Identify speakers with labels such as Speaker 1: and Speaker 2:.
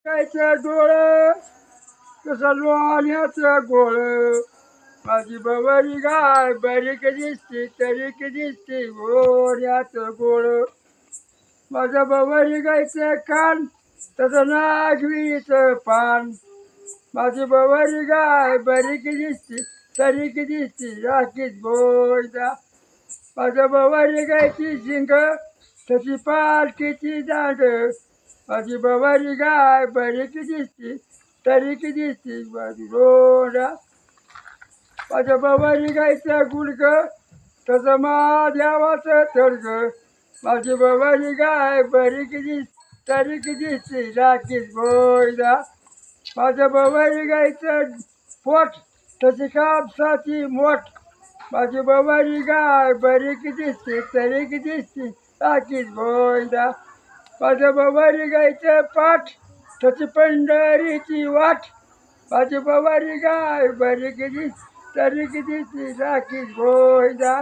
Speaker 1: गायचं डोळं कसं लोण्याचं गोळ माझी बवरी गाय बारीक दिसते तरीक दिसते गोऱ्याचं गोळ माझं बवरी गायचं कान तसं नागवीचं पान माझी बवरी गाय बारीक दिसते तरीक दिसते राखीत गोयदा माझं बवरी गायची शिंग तशी पालखीची दांड माझी बवारी गाय बारीक दिसती तरीक दिसती माझी रोडा माझ्या बवारी गायचं गुडग तसं माझ्यावाचं थडग माझी बवारी गाय बारीक तरीक दिसती राखीत गोयदा माझ्या बवारी गायचं पोट तशी कापसाची मोठ माझी बवारी गाय बारीक दिसते तरीक दिसती राखीत गोयदा माझ्या बवारी गायचं पाठ तशी पंढरीची वाट माझी बवारी गाय बारीक दिस तरीक दिसती राखी गोयदा